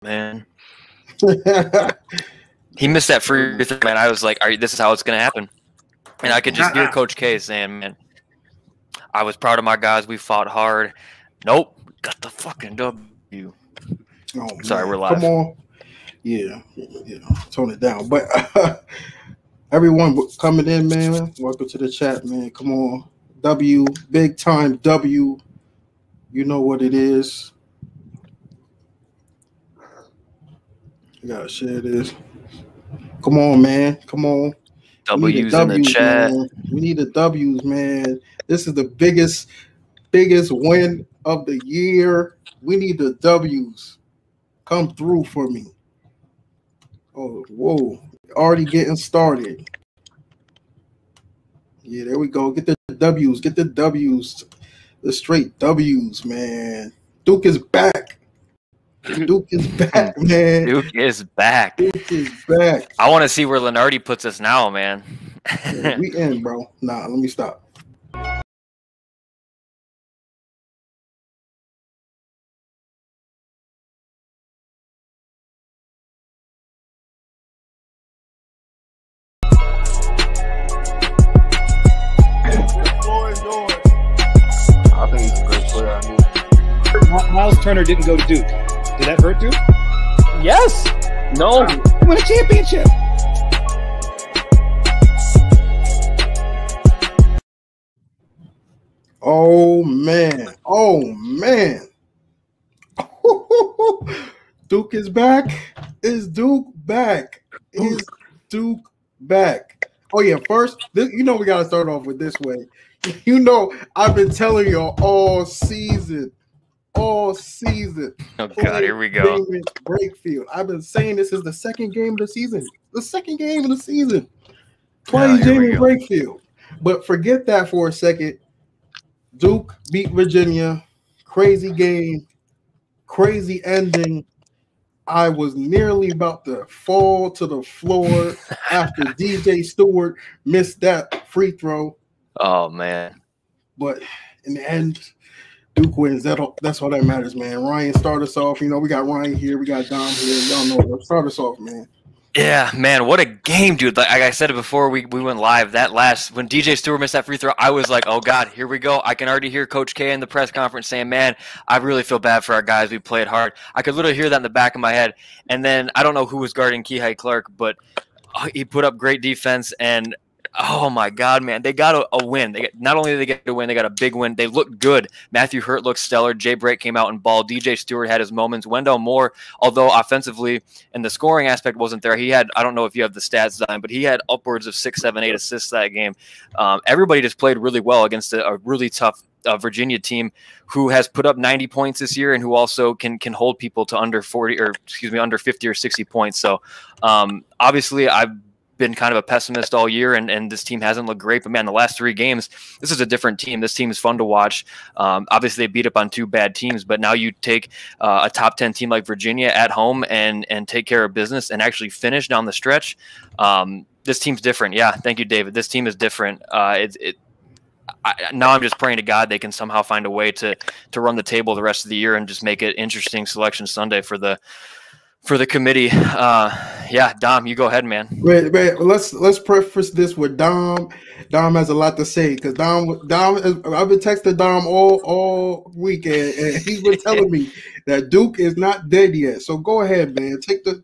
man. He missed that free throw, man. I was like, this is how it's going to happen. And I could just hear Coach K saying, man, I was proud of my guys. We fought hard. Nope. Got the fucking W. Oh, sorry, man. we're live. Come on. Yeah. Tone it down. But everyone coming in, man, welcome to the chat, man. Come on. W, big time W. You know what it is. You gotta share this. Come on, man. Come on. W's in the chat. Man. We need the W's, man. This is the biggest win of the year. We need the W's. Come through for me. Oh, whoa. Already getting started. Yeah, there we go. Get the W's. Get the W's. The straight W's, man. Duke is back. Duke is back, man. Duke is back. Duke is back. I want to see where Lenardi puts us now, man. Yeah, we in, bro. Nah, let me stop. I think he's a great player. I mean, Miles Turner didn't go to Duke. Did that hurt Duke? Yes. No. He won a championship. Oh, man. Oh, man. Duke is back. Is Duke back? Is Duke back? Oh, yeah. First, we got to start off with this way. I've been telling y'all all season. Oh, God, here we go. Breakfield. I've been saying this is the second game of the season. Playing Jamie Breakfield. But forget that for a second. Duke beat Virginia. Crazy game. Crazy ending. I was nearly about to fall to the floor after DJ Stewart missed that free throw. Oh, man. But in the end, Duke wins. That's all that matters, man. Ryan, start us off. We got Ryan here. We got Dom here. Y'all know. Start us off, man. Yeah, man, what a game, dude. Like I said it before we went live, when DJ Stewart missed that free throw, I was like, oh, God, here we go. I can already hear Coach K in the press conference saying, man, I really feel bad for our guys. We played hard. I could literally hear that in the back of my head. And then I don't know who was guarding Kihei Clark, but he put up great defense. And, oh, my God, man, they got a win. Not only did they get a win, they got a big win. They looked good. Matthew Hurt looked stellar. Jay Brake came out and balled. DJ Stewart had his moments. Wendell Moore, although offensively and the scoring aspect wasn't there, he had, I don't know if you have the stats, Zion, but he had upwards of 6, 7, 8 assists that game. Everybody just played really well against a really tough Virginia team who has put up 90 points this year and who also can hold people to under 50 or 60 points. So obviously I've been kind of a pessimist all year, and this team hasn't looked great. But, man, the last 3 games, this is a different team. This team is fun to watch. Obviously, they beat up on 2 bad teams, but now you take a top 10 team like Virginia at home and take care of business and actually finish down the stretch. This team's different. Yeah, thank you, David. This team is different. Now I'm just praying to God they can somehow find a way to run the table the rest of the year and just make it interesting Selection Sunday for the committee. Yeah, Dom, you go ahead, man. Wait, let's preface this with Dom. Dom has a lot to say because Dom. I've been texting Dom all weekend, and he's been telling me that Duke is not dead yet. So go ahead, man. Take the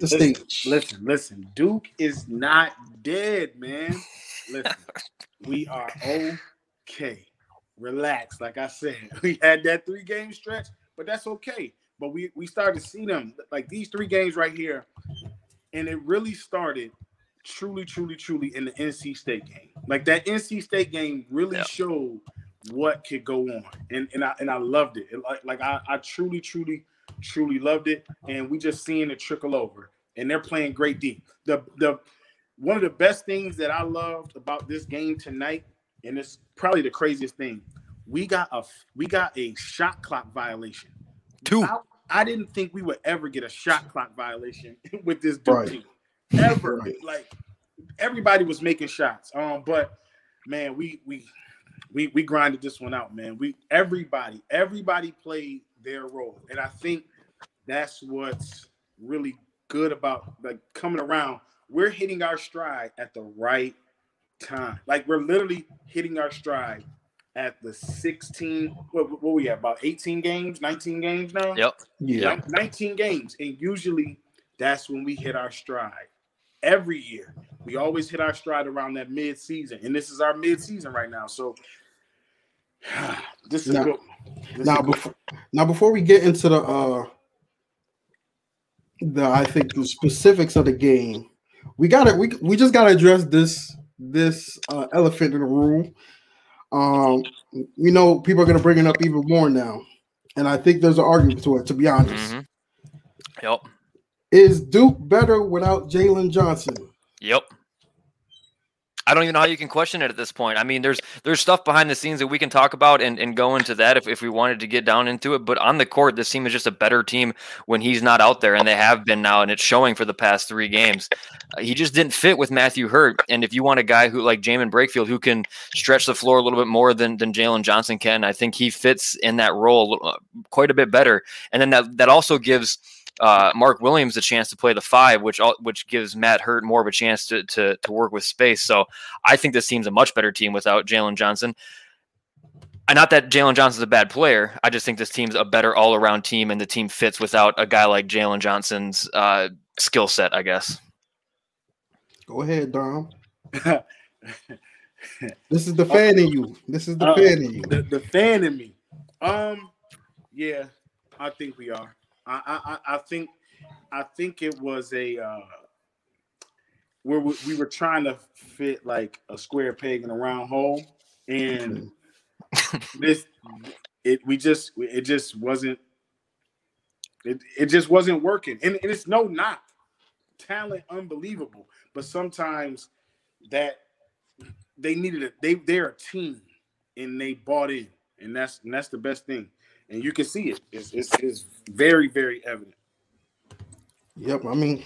stage. Listen. Duke is not dead, man. Listen, we are okay. Relax. Like I said, we had that 3-game stretch, but that's okay. But we started to see them, like these 3 games right here, and it really started truly in the NC State game. Like that NC State game really showed what could go on, and I loved it. I truly loved it, and we just seeing it trickle over. And they're playing great deep. The one of the best things that I loved about this game tonight, and it's probably the craziest thing, we got a shot clock violation. 2. I didn't think we would ever get a shot clock violation with this Duke team. Ever. Right. Like everybody was making shots. But man, we grinded this one out, man. Everybody played their role. And I think that's what's really good about like coming around. We're hitting our stride at the right time. Like we're literally hitting our stride at the 16. What we have about 18 games, 19 games now. Yep. Yeah. 19 games, and usually that's when we hit our stride. Every year, we always hit our stride around that mid-season, and this is our mid-season right now. So this is Now- good. Before we get into the I think the specifics of the game, we just gotta address this elephant in the room. People are gonna bring it up even more now, and I think there's an argument to it. To be honest, Yep. is Duke better without Jalen Johnson? Yep. I don't even know how you can question it at this point. I mean, there's stuff behind the scenes that we can talk about and go into that if we wanted to get down into it. But on the court, this team is just a better team when he's not out there, and they have been now, and it's showing for the past 3 games. He just didn't fit with Matthew Hurt. And if you want a guy who like Jamin Brakefield who can stretch the floor a little bit more than Jalen Johnson can, I think he fits in that role quite a bit better. And then that also gives Mark Williams a chance to play the 5, which gives Matt Hurt more of a chance to work with space. So I think this team's a much better team without Jalen Johnson. And not that Jalen Johnson's a bad player. I just think this team's a better all-around team, and the team fits without a guy like Jalen Johnson's skill set, I guess. Go ahead, Dom. This is the fan in you. This is the fan in you. The fan in me. Yeah, I think we are. I think it was where we were trying to fit like a square peg in a round hole, and it just wasn't working. And it's no knock, talent unbelievable, but sometimes that they needed they're a team and they bought in, and that's the best thing. And you can see it. It's very, very evident. Yep. I mean,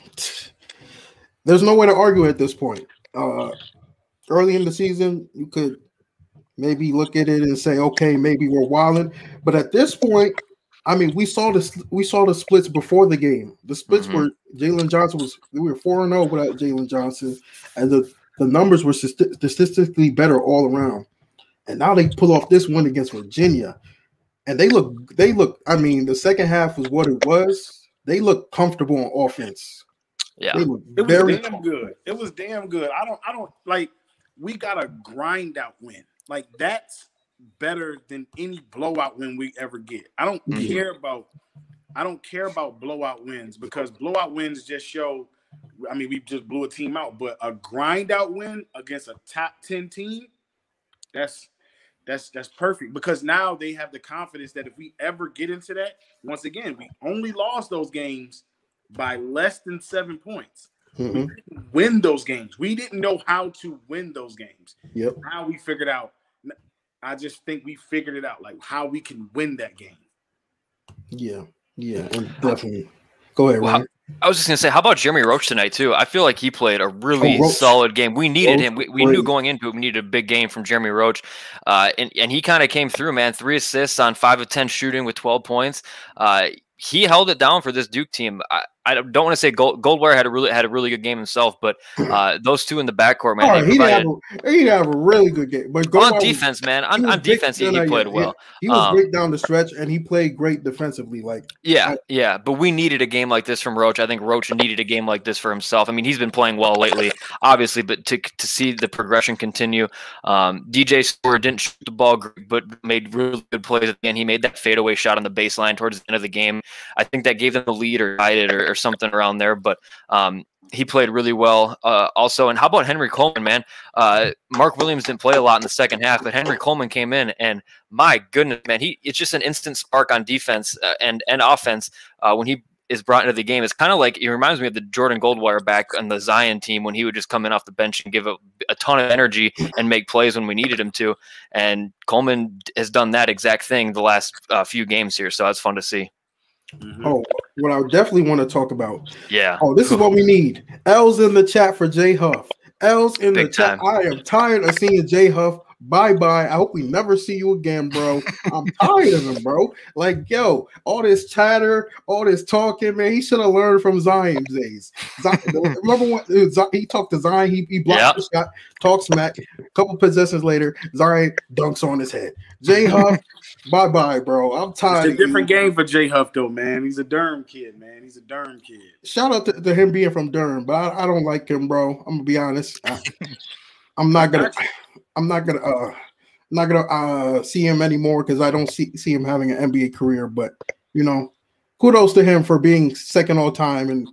there's no way to argue at this point. Early in the season, you could maybe look at it and say, okay, maybe we're wilding. But at this point, I mean, we saw the splits before the game. The splits were Jalen Johnson we were 4-0 without Jalen Johnson, and the numbers were statistically better all around. And now they pull off this win against Virginia. And they look. I mean, the second half was what it was. They look comfortable on offense. Yeah, it was damn good. It was damn good. I don't like. We got a grind out win. Like that's better than any blowout win we ever get. I don't care about blowout wins, because blowout wins just show. I mean, we just blew a team out, but a grind out win against a top 10 team, that's perfect, because now they have the confidence that if we ever get into that, once again, we only lost those games by less than 7 points. We didn't win those games. We didn't know how to win those games. Yep. Now we figured out. I just think we figured it out, like how we can win that game. Yeah, definitely. Go ahead, Ryan. I was just going to say, how about Jeremy Roach tonight, too? I feel like he played a really solid game. We needed him. We knew going into it we needed a big game from Jeremy Roach. And he kind of came through, man. 3 assists on 5 of 10 shooting with 12 points. He held it down for this Duke team. I don't want to say Goldwire had a really good game himself, but those two in the backcourt, man. He didn't have a really good game. But on defense, man, on defense, he played well. He was great down the stretch, and he played great defensively. But we needed a game like this from Roach. I think Roach needed a game like this for himself. I mean, he's been playing well lately, obviously, but to see the progression continue. DJ Stewart didn't shoot the ball, but made really good plays at the end. He made that fadeaway shot on the baseline towards the end of the game. I think that gave them the lead or tied it or something around there, but he played really well also. And how about Henry Coleman, man? Mark Williams didn't play a lot in the second half, but Henry Coleman came in, and my goodness, man, it's just an instant spark on defense and offense when he is brought into the game. It's kind of like, it reminds me of the Jordan Goldwire back on the Zion team when he would just come in off the bench and give a ton of energy and make plays when we needed him to. And Coleman has done that exact thing the last few games here, so that's fun to see. Oh, what I definitely want to talk about. Yeah. Oh, this is what we need. L's in the chat for J Huff. L's in the chat. I am tired of seeing J Huff Bye-bye. I hope we never see you again, bro. I'm tired of him, bro. Like, yo, all this chatter, all this talking, man. He should have learned from Zion's days. Remember when he talked to Zion? He blocked the shot, talked smack. A couple possessions later, Zion dunks on his head. J Huff, bye-bye, bro. I'm tired. It's a different game for J Huff, though, man. He's a Durham kid, man. He's a Durham kid. Shout out to him being from Durham, but I don't like him, bro. I'm gonna be honest. I'm not gonna see him anymore because I don't see him having an NBA career. But you know, kudos to him for being second all time in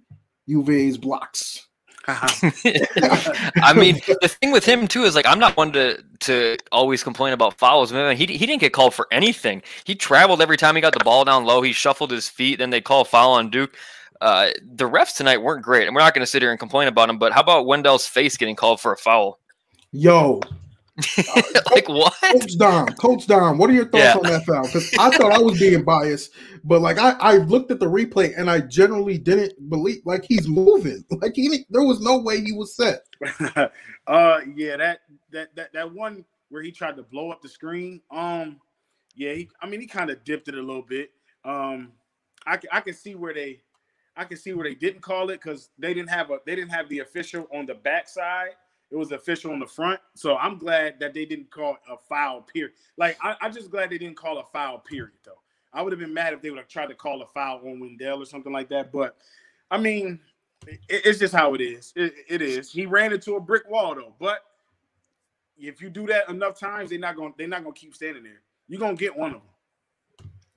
UVA's blocks. I mean, the thing with him too is like I'm not one to always complain about fouls. Man, he didn't get called for anything. He traveled every time he got the ball down low. He shuffled his feet. Then they call a foul on Duke. The refs tonight weren't great, and we're not going to sit here and complain about him. But how about Wendell's face getting called for a foul? Yo, like what? Coach Dom, what are your thoughts on that foul? Because I thought I was being biased, but like I looked at the replay and I generally didn't believe like he's moving. Like there was no way he was set. Yeah, that one where he tried to blow up the screen. Yeah, he kind of dipped it a little bit. I can see where they didn't call it because they didn't have the official on the backside. It was official on the front. So I'm glad that they didn't call a foul, period. Like, I'm just glad they didn't call a foul, period, though. I would have been mad if they would have tried to call a foul on Wendell or something like that. But, I mean, it's just how it is. It is. He ran into a brick wall, though. But if you do that enough times, they're not gonna keep standing there. You're going to get one of them.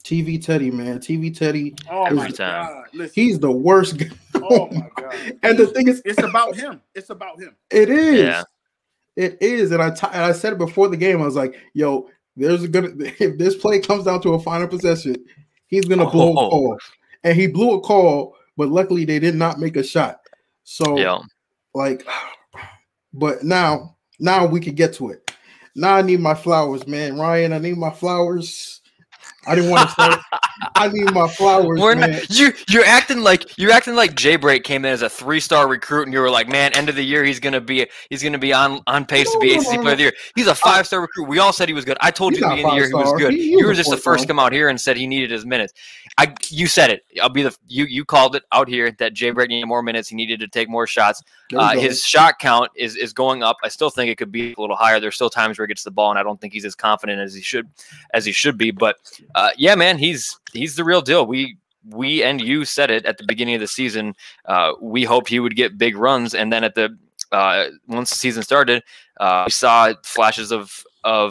TV Teddy, man. TV Teddy. Oh, my God. Listen. He's the worst guy. Oh, my God. And the thing is, it's about him. It's about him. It is. Yeah. It is. And I said it before the game. I was like, yo, if this play comes down to a final possession, he's going to blow a call. And he blew a call, but luckily they did not make a shot. So, like, but now we can get to it. Now I need my flowers, man. Ryan, I need my flowers. I didn't want to say I need my flowers, man. You're acting like Jay Break came in as a 3-star recruit, and you were like, man, end of the year he's gonna be on pace to be ACC Player of the Year. He's a 5-star recruit. We all said he was good. I told you at the beginning of the year he was good. You were just the first to come out here and said he needed his minutes. You said it. You called it out here that Jay Break needed more minutes. He needed to take more shots. His shot count is going up. I still think it could be a little higher. There's still times where he gets the ball, and I don't think he's as confident as he should be. But yeah, man, he's the real deal. We and you said it at the beginning of the season. We hoped he would get big runs, and then once the season started, we saw flashes of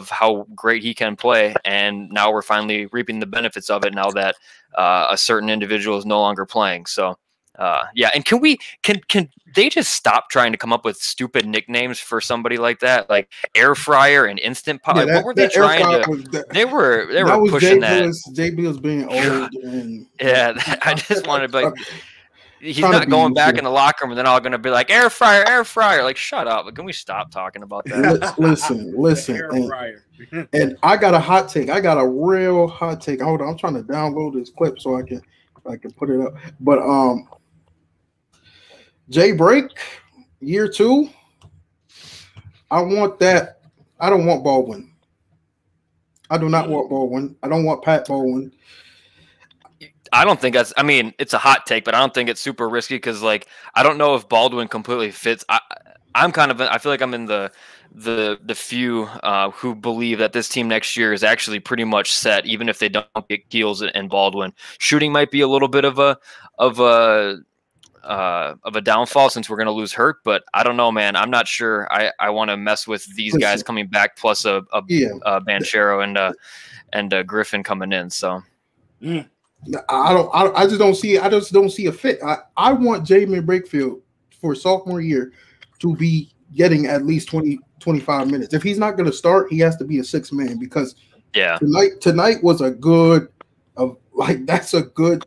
how great he can play, and now we're finally reaping the benefits of it. Now that a certain individual is no longer playing, so. Yeah, and can they just stop trying to come up with stupid nicknames for somebody like that, like air fryer and instant pot? Yeah, what were they trying to? They were pushing that. Jay Bill's being old, and yeah, I just wanted to be like, he's not going back in the locker room, and then all going to be like air fryer. Like, shut up! Can we stop talking about that? Listen. Air fryer. And I got a hot take. I got a real hot take. Hold on, I'm trying to download this clip so I can put it up. But Jay Break, year 2. I want that. I don't want Baldwin. I do not want Baldwin. I don't want Pat Baldwin. I don't think that's. I mean, it's a hot take, but I don't think it's super risky because, like, I don't know if Baldwin completely fits. I feel like I'm in the few who believe that this team next year is actually pretty much set, even if they don't get Keels and Baldwin. Shooting might be a little bit of a downfall since we're going to lose Hurt, but I don't know, man. I'm not sure. I want to mess with these guys coming back plus a Banchero and Griffin coming in. So I just don't see. I just don't see a fit. I want Jamin Brakefield for sophomore year to be getting at least 20, 25 minutes. If he's not going to start, he has to be a 6th man because tonight was a good. That's a good.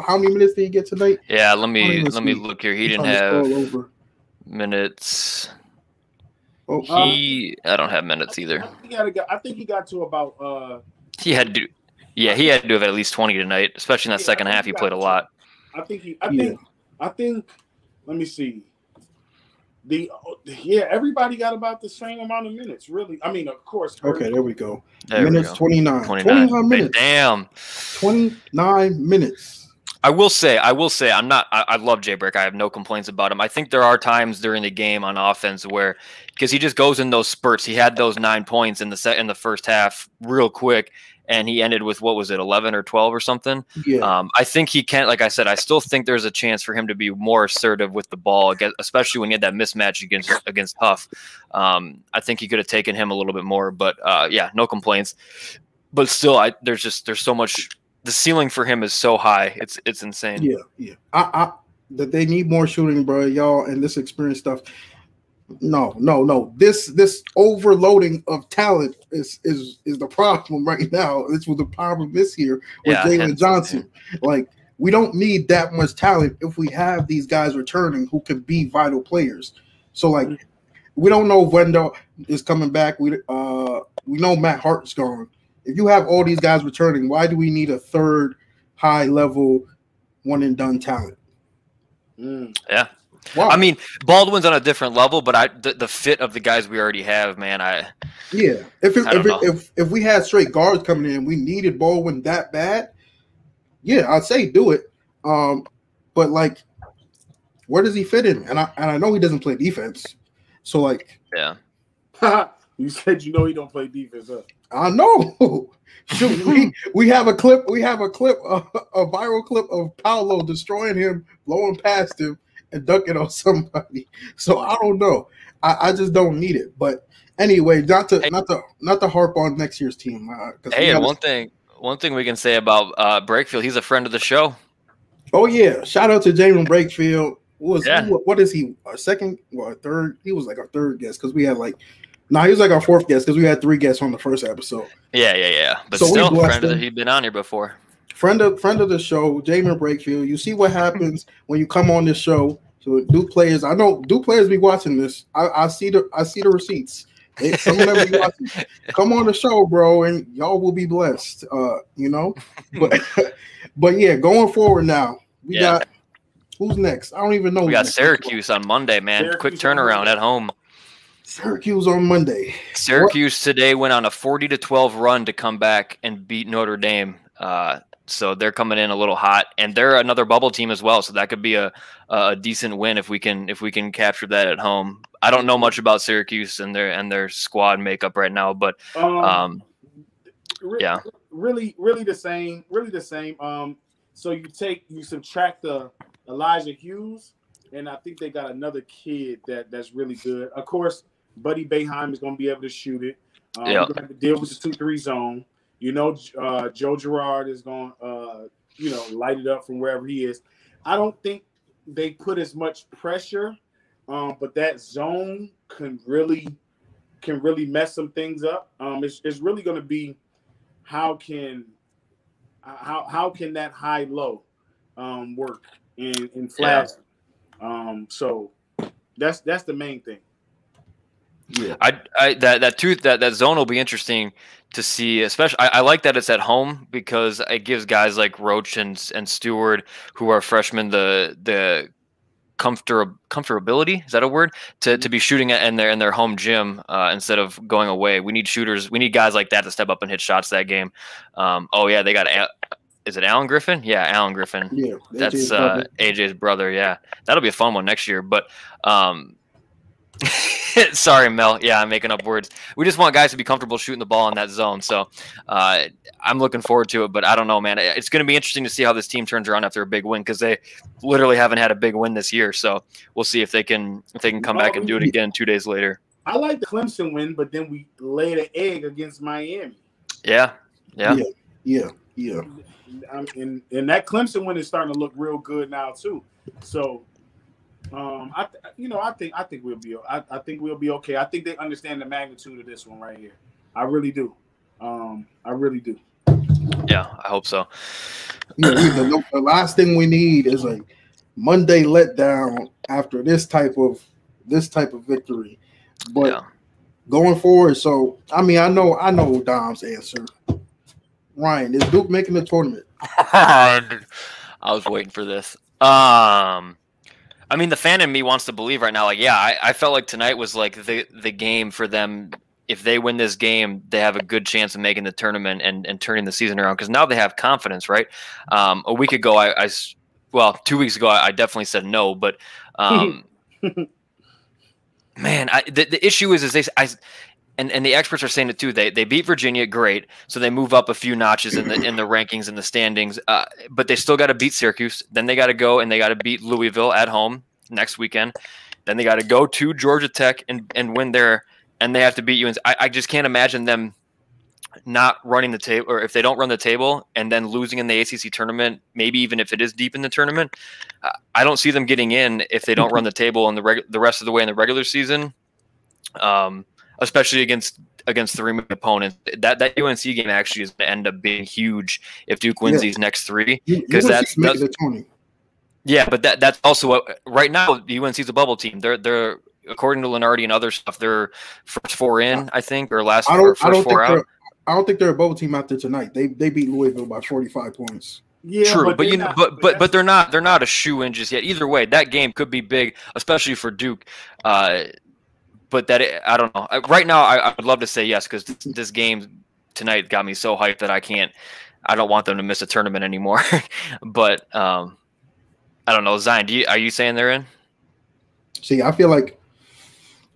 How many minutes did he get tonight? Yeah, let me look here. He didn't have minutes. I don't have minutes either. I think he got to about. He had to have at least 20 tonight, especially in that second half. He played a lot. I think. Let me see. everybody got about the same amount of minutes, really. I mean, of course. Okay, there we go. There minutes, we go. 29. 29 minutes. Damn. 29 minutes. I will say, I love Jay Brick. I have no complaints about him. I think there are times during the game on offense where, because he just goes in those spurts. He had those 9 points in the first half real quick, and he ended with, what was it, 11 or 12 or something? Yeah. I think he can, like I said, I still think there's a chance for him to be more assertive with the ball, especially when he had that mismatch against Huff. I think he could have taken him a little bit more, but yeah, no complaints. But still, there's so much. The ceiling for him is so high. It's insane. Yeah. That they need more shooting, bro, y'all, and this experience stuff. No. This overloading of talent is the problem right now. This was the problem this year with Jalen Johnson. Like, we don't need that much talent if we have these guys returning who can be vital players. So, like, we don't know if Wendell is coming back. We know Matt Hart's gone. If you have all these guys returning, why do we need a third high-level one-and-done talent? Yeah. Wow. I mean, Baldwin's on a different level, but the fit of the guys we already have, man, If we had straight guards coming in, we needed Baldwin that bad, yeah, I'd say do it. But, like, where does he fit in? And I know he doesn't play defense. So, like, yeah. You said he don't play defense, huh? I know. Shoot, we have a clip. We have a viral clip of Paolo destroying him, blowing past him, and dunking on somebody. So I don't know. I just don't need it. But anyway, not to harp on next year's team. Hey, and one thing we can say about Brakefield, he's a friend of the show. Oh yeah, shout out to Jalen Brakefield. What is he? A second or a third? He was like our third guest because we had like. No, he was like our fourth guest because we had 3 guests on the first episode. Yeah. But so still, he'd been on here before. Friend of the show, Jamin Brakefield. You see what happens when you come on this show. So Duke players, I know Duke players be watching this. I see the receipts. Some of them be watching. Come on the show, bro, and y'all will be blessed. But yeah, going forward now, we got who's next? I don't even know. We got Syracuse on Monday, man. Quick turnaround at home. Syracuse on Monday. Syracuse today went on a 40-12 run to come back and beat Notre Dame. So they're coming in a little hot, and they're another bubble team as well. So that could be a decent win if we can capture that at home. I don't know much about Syracuse and their squad makeup right now, but yeah, really the same. So you subtract the Elijah Hughes, and I think they got another kid that's really good. Of course, Buddy Boeheim is going to be able to shoot it. You're going to have to deal with the 2-3 zone. Joe Girard is going to, light it up from wherever he is. I don't think they put as much pressure, but that zone can really mess some things up. It's really going to be how can that high-low work in flash. So that's the main thing. Yeah, that zone will be interesting to see. Especially, I like that it's at home because it gives guys like Roach and Stewart, who are freshmen, the comfortability, is that a word, to be shooting in their home gym instead of going away. We need shooters. We need guys like that to step up and hit shots that game. They got. Is it Alan Griffin? Yeah, Alan Griffin. Yeah, that's AJ's brother. Yeah, that'll be a fun one next year. But sorry, Mel. Yeah, I'm making up words. We just want guys to be comfortable shooting the ball in that zone. So I'm looking forward to it. But I don't know, man. It's going to be interesting to see how this team turns around after a big win because they literally haven't had a big win this year. So we'll see if they can come back and do it again 2 days later. I like the Clemson win, but then we laid an egg against Miami. Yeah. And that Clemson win is starting to look real good now too. So, I think we'll be okay. I think they understand the magnitude of this one right here. I really do. Yeah, I hope so. The last thing we need is a Monday letdown after this type of victory. But going forward, so I know Dom's answer. Ryan, is Duke making the tournament? I was waiting for this. I I mean, the fan in me wants to believe right now. Like, yeah, I felt like tonight was like the game for them. If they win this game, they have a good chance of making the tournament and turning the season around because now they have confidence, right? A week ago, well, 2 weeks ago, I definitely said no, but man, the issue is and the experts are saying it too. They beat Virginia, great, so they move up a few notches in the rankings and the standings. But they still got to beat Syracuse. Then they got to go and they got to beat Louisville at home next weekend. Then they got to go to Georgia Tech and win there, and they have to beat UNC. I just can't imagine them not running the table, or if they don't run the table and then losing in the ACC tournament. Maybe even if it is deep in the tournament, I don't see them getting in if they don't run the table in the rest of the way in the regular season. Especially against the remaining opponents. That UNC game actually is going to end up being huge if Duke wins these next three. Because that's yeah, but that's also what right now UNC is a bubble team. They're according to Lenardi and other stuff, they're first four in, I think, or first four out. I don't think they're a bubble team after tonight. They beat Louisville by 45 points. Yeah, true, but they're not a shoe-in just yet. Either way, that game could be big, especially for Duke. But I don't know. Right now, I would love to say yes because this game tonight got me so hyped that I don't want them to miss a tournament anymore. But I don't know, Zion. Are you saying they're in? See, I feel like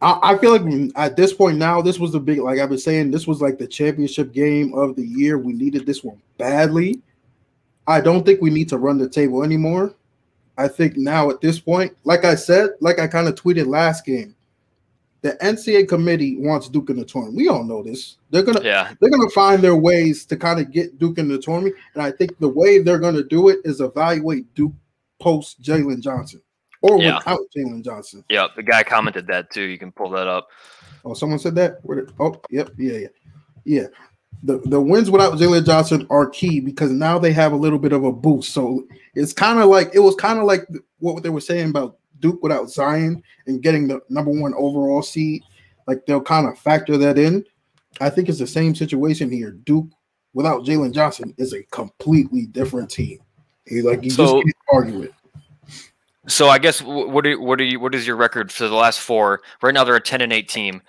at this point now, this was the big. Like I've been saying, this was like the championship game of the year. We needed this one badly. I don't think we need to run the table anymore. I think now at this point, like I said, like I kind of tweeted last game. The NCAA committee wants Duke in the tournament. We all know this. They're gonna find their ways to kind of get Duke in the tournament, and I think the way they're gonna do it is evaluate Duke post Jalen Johnson or without Jalen Johnson. Yeah, the guy commented that too. You can pull that up. Oh, someone said that. Yep, yeah. The wins without Jalen Johnson are key because now they have a little bit of a boost. So it's kind of like what they were saying about Duke without Zion and getting the #1 overall seed, like they'll kind of factor that in. I think it's the same situation here. Duke without Jalen Johnson is a completely different team. You just can't argue it. So I guess what is your record for the last four? Right now they're a 10-8 team.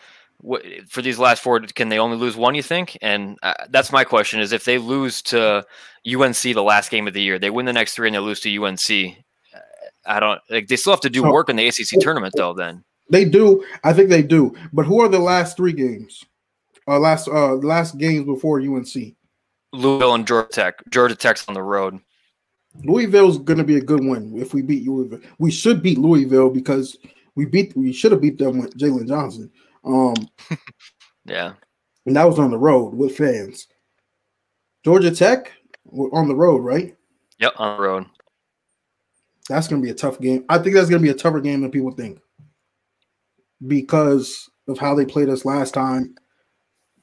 For these last four, can they only lose one? You think? And that's my question: is if they lose to UNC the last game of the year, they win the next three and they lose to UNC. I don't like. They still have to do work in the ACC tournament, though. Then they do. I think they do. But who are the last three games? Last games before UNC. Louisville and Georgia Tech. Georgia Tech's on the road. Louisville's going to be a good win if we beat Louisville. We should beat Louisville because we should have beat them with Jalen Johnson. Yeah, and that was on the road with fans. Georgia Tech on the road, right? Yep, on the road. That's going to be a tough game. I think that's going to be a tougher game than people think because of how they played us last time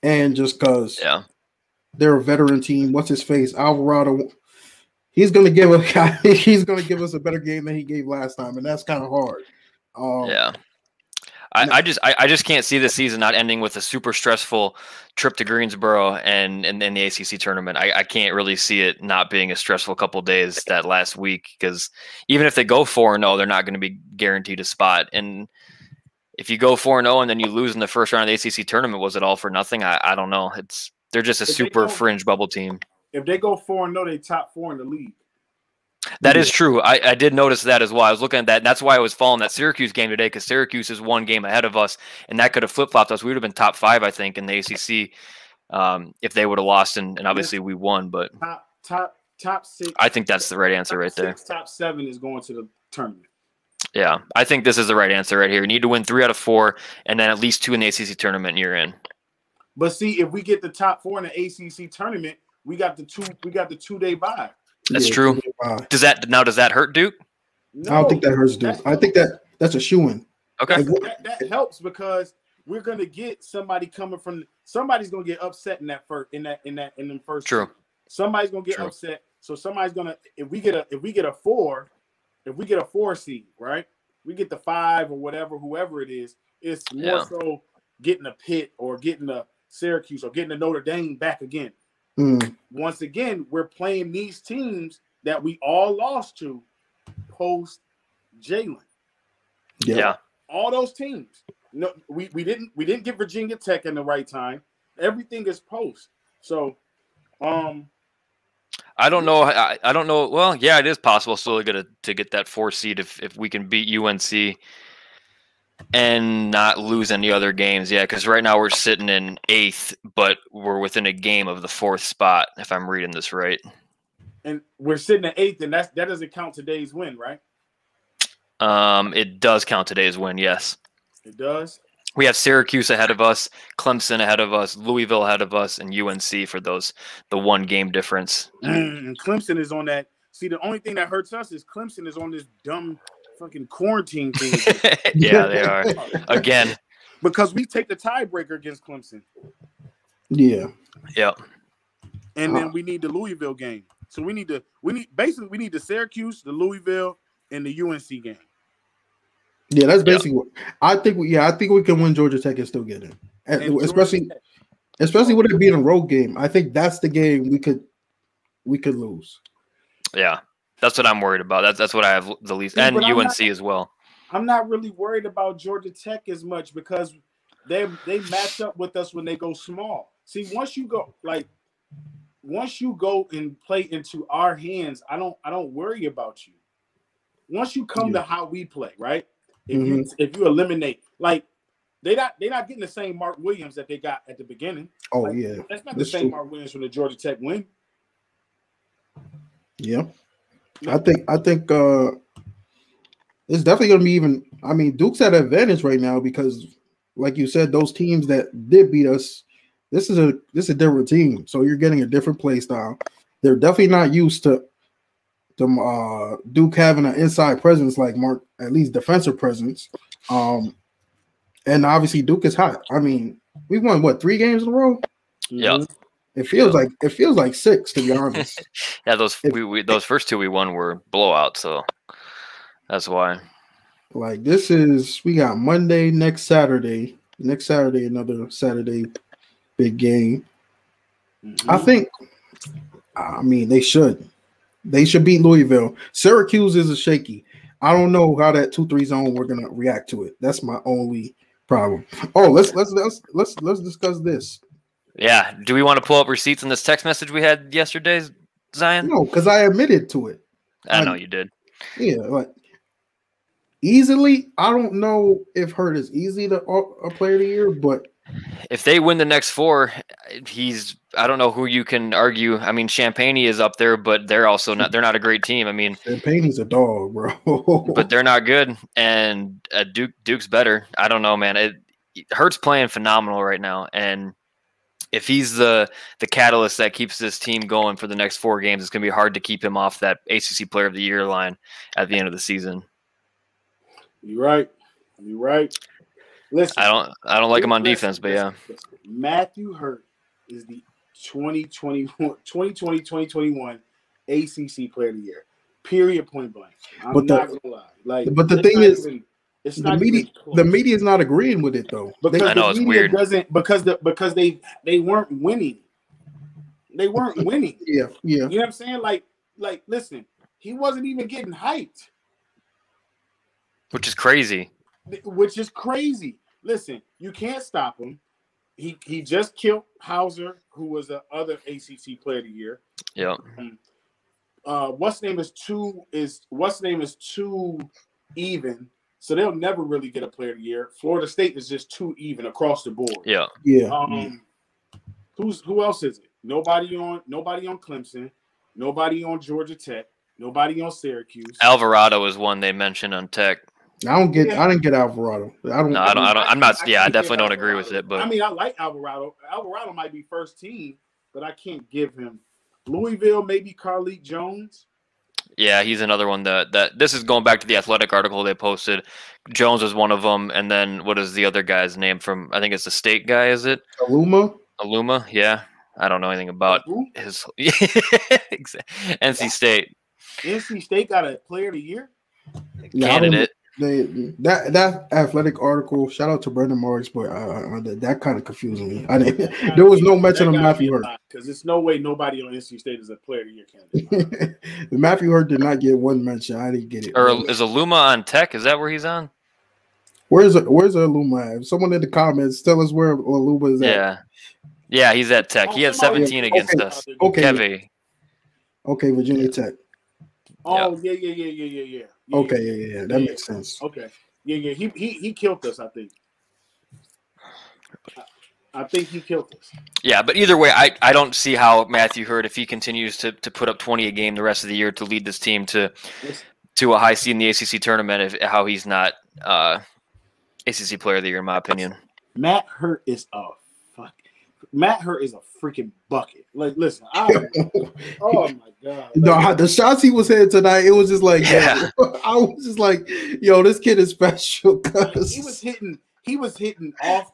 and just because they're a veteran team. What's his face? Alvarado. He's going to give us a better game than he gave last time, and that's kind of hard. I just can't see the season not ending with a super stressful trip to Greensboro and the ACC tournament. I can't really see it not being a stressful couple days that last week because even if they go 4-0, they're not going to be guaranteed a spot. And if you go 4-0 and then you lose in the first round of the ACC tournament, was it all for nothing? I don't know. They're just a super fringe bubble team. If they go 4-0, they top 4 in the league. That is true. I did notice that as well. I was looking at that, and that's why I was following that Syracuse game today because Syracuse is one game ahead of us, and that could have flip-flopped us. We would have been top 5, I think, in the ACC if they would have lost, and obviously we won. But top 6. I think that's the right answer right there. Top 7 is going to the tournament. Yeah, I think this is the right answer right here. You need to win 3 out of 4, and then at least 2 in the ACC tournament, and you're in. But see, if we get the top 4 in the ACC tournament, we got the 2-day bye. That's true. Does that hurt Duke? No, I don't think that hurts Duke. I think that's a shoo-in. Okay. That helps because we're gonna get somebody coming from. Somebody's gonna get upset in that first in the first. True. Somebody's gonna get upset. So somebody's gonna if we get a 4 seed, right? We get the 5 or whoever it is. It's more so getting a Pitt or getting a Syracuse or getting a Notre Dame back again. Once again, we're playing these teams that we all lost to post Jalen. Yeah. All those teams. No, we didn't get Virginia Tech in the right time. Everything is post. So, I don't know. I don't know. Well, yeah, it is possible still to get that 4 seed if we can beat UNC and not lose any other games. Yeah, because right now we're sitting in 8th, but we're within a game of the 4th spot, if I'm reading this right. And we're sitting at 8th, and that doesn't count today's win, right? It does count today's win, yes. It does. We have Syracuse ahead of us, Clemson ahead of us, Louisville ahead of us, and UNC for the 1 game difference. Clemson is on that. See, the only thing that hurts us is Clemson is on this dumb fucking quarantine thing. Yeah, they are. Again. Because we take the tiebreaker against Clemson. Yeah. Yep. And then we need the Louisville game. So we need the Syracuse, the Louisville, and the UNC game. Yeah, that's basically what I think. I think we can win Georgia Tech and still get in, especially with it being a road game. I think that's the game we could lose. Yeah, that's what I'm worried about. That's what I have the least, and UNC as well. I'm not really worried about Georgia Tech as much because they match up with us when they go small. See, once you go and play into our hands, I don't worry about you. Once you come to how we play, right? If you eliminate, like they're not getting the same Mark Williams that they got at the beginning. Oh like, yeah, that's not the same Mark Williams from the Georgia Tech win. Yeah, I think it's definitely going to be even. I mean, Duke's at an advantage right now because, like you said, those teams that did beat us, this is a different team. So you're getting a different play style. They're definitely not used to Duke having an inside presence like Mark, at least defensive presence. And obviously Duke is hot. I mean, we won 3 games in a row? Yeah. It feels like 6, to be honest. Yeah, those first 2 we won were blowouts, so that's why. Like we got Monday, next Saturday, another Saturday big game. I mean, they should beat Louisville. Syracuse is a shaky. I don't know how that 2-3 zone we're gonna react to it. That's my only problem. Oh, let's discuss this. Yeah. Do we want to pull up receipts in this text message we had yesterday, Zion? No, because I admitted to it. I know you did. Yeah, like easily. I don't know if Hurt is easily a player of the year, but if they win the next 4, I don't know who you can argue. I mean, Champaign is up there, but they're not a great team. I mean, Champagne's a dog, bro. But they're not good, and Duke's better. I don't know, man. Hurt's playing phenomenal right now, and if he's the catalyst that keeps this team going for the next 4 games, it's going to be hard to keep him off that ACC Player of the Year line at the end of the season. You're right. Listen, I don't like him on defense, but yeah. Matthew Hurt is the 2020-2021 ACC Player of the Year. Period. Point blank. I'm not gonna lie. Like, but the thing is, the media is not agreeing with it though. Because I know it's weird. Because they weren't winning. They weren't winning. Yeah. You know what I'm saying? Like, listen, he wasn't even getting hyped. Which is crazy. Listen, you can't stop him. He just killed Hauser, who was the other ACC Player of the Year. Yeah. What's name is too even, so they'll never really get a Player of the Year. Florida State is just too even across the board. Yeah. Who else is it? Nobody on Clemson. Nobody on Georgia Tech. Nobody on Syracuse. Alvarado is one they mentioned on Tech. I didn't get Alvarado. I definitely don't agree with it. But I mean, I like Alvarado. Alvarado might be first team, but I can't give him. Louisville, maybe Carlik Jones. Yeah, he's another one that this is going back to the Athletic article they posted. Jones was one of them, and then what is the other guy's name from? I think it's the State guy. Is it Aluma? Yeah, I don't know anything about his NC State. NC State got a Player of the Year candidate. That Athletic article. Shout out to Brendan Morris, but that kind of confused me. There was no mention of Matthew Hurt because there's no way nobody on NC State is a Player of the Year candidate. Matthew Hurt did not get one mention. I didn't get it. Or is Aluma on Tech? Is that where he's on? Where's Aluma at? Someone in the comments tell us where Aluma is at. Yeah, he's at Tech. He had 17 against us. Okay. Kevy. Okay, Virginia Tech. Oh, yeah. Okay, yeah. That makes sense. Okay. Yeah. He killed us, I think. I think he killed us. Yeah, but either way, I don't see how Matthew Hurt, if he continues to put up 20 a game the rest of the year to lead this team to a high seed in the ACC tournament, how he's not ACC Player of the Year, in my opinion. Matt Hurt is a freaking bucket. Like, listen, oh my god. No, the shots he was hitting tonight, it was just like, yeah. I was just like, yo, this kid is special. He was hitting off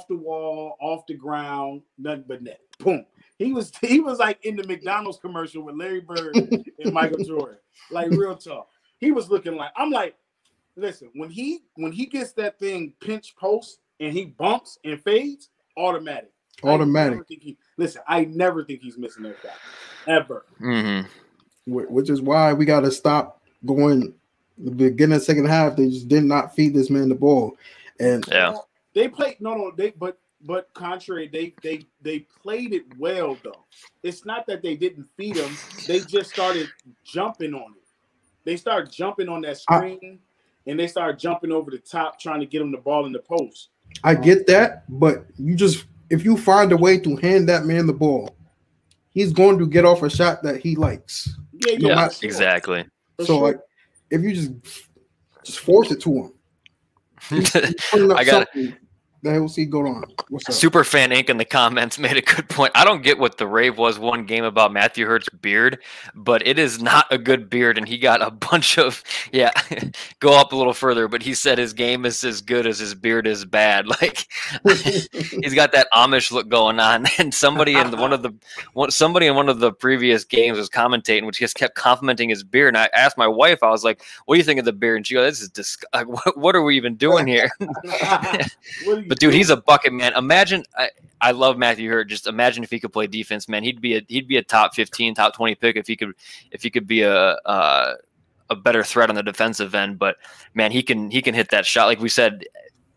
the wall, off the ground, nothing but net. Boom. He was like in the McDonald's commercial with Larry Bird and Michael Jordan. Like, real talk. He was looking like, I'm like, listen, when he gets that thing pinch post and he bumps and fades, automatic. I never think he's missing that guy. Ever. Mm-hmm. Which is why we got to stop going the beginning of the second half. They just did not feed this man the ball. And they played but contrary, they played it well though. It's not that they didn't feed him, they just started jumping on it. They started jumping on that screen and they started jumping over the top trying to get him the ball in the post. I get that, but if you find a way to hand that man the ball, he's going to get off a shot that he likes. Yeah, exactly. So like, if you just force it to him, I got it. The hell see going on? What's up? Superfan Inc. in the comments made a good point. I don't get what the rave was one game about Matthew Hurt's beard, but it is not a good beard, and he got a bunch of go up a little further. But he said his game is as good as his beard is bad. Like he's got that Amish look going on. And somebody in one of the previous games was commentating, which just kept complimenting his beard. And I asked my wife, I was like, "What do you think of the beard?" And she goes, "This is what are we even doing here?" But dude, he's a bucket, man. Imagine, I love Matthew Hurt. Just imagine if he could play defense, man. He'd be a top 15, top 20 pick if he could be a better threat on the defensive end. But man, he can hit that shot. Like we said,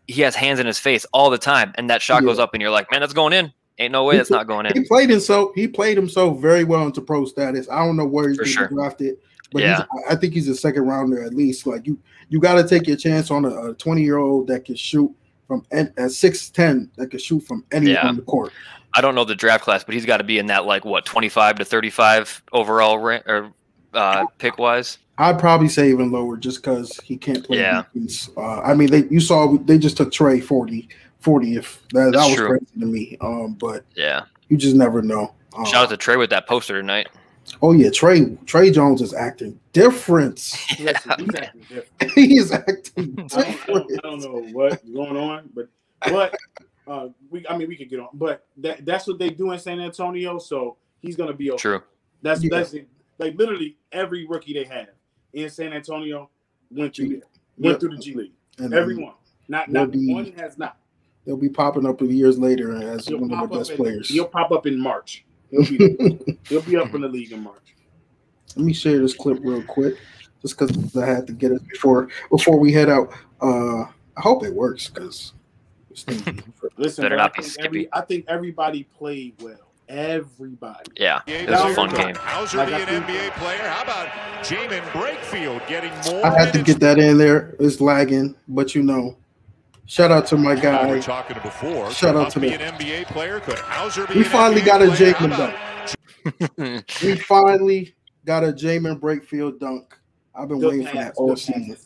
he has hands in his face all the time, and that shot goes up, and you're like, man, that's going in. Ain't no way that's not going in. He played himself very well into pro status. I don't know where he's getting drafted, but I think he's a second rounder at least. Like you got to take your chance on a 20-year-old that can shoot from at 6'10" that could shoot from anywhere on the court. I don't know the draft class, but he's got to be in that 25 to 35 overall pick wise. I'd probably say even lower just because he can't play defense. I mean, they just took Trey 40 if that was true. crazy to me. But you just never know. Shout out to Trey with that poster tonight. Oh yeah, Trey Jones is acting different. He's acting different. He's acting different. I don't know what's going on, but we could get on. But that's what they do in San Antonio, so he's gonna be okay. True. That's it. Like literally every rookie they have in San Antonio went through the G League. And everyone. Not one has not. They'll be popping up years later as one of the best players. He'll pop up in March. He'll be up in the league in March. Let me share this clip real quick, just because I had to get it before we head out. I hope it works because listen, I think everybody played well. Everybody. Yeah, it was a fun game. Hauser be an NBA player. How about Jamin Brakefield getting more? I had to get that in there. It's lagging, but shout out to my guy. We were talking before. Shout out to me. An NBA player. Could Hauser be we finally got a Jamin dunk. We finally got a Jamin Brakefield dunk. I've been waiting for that all season.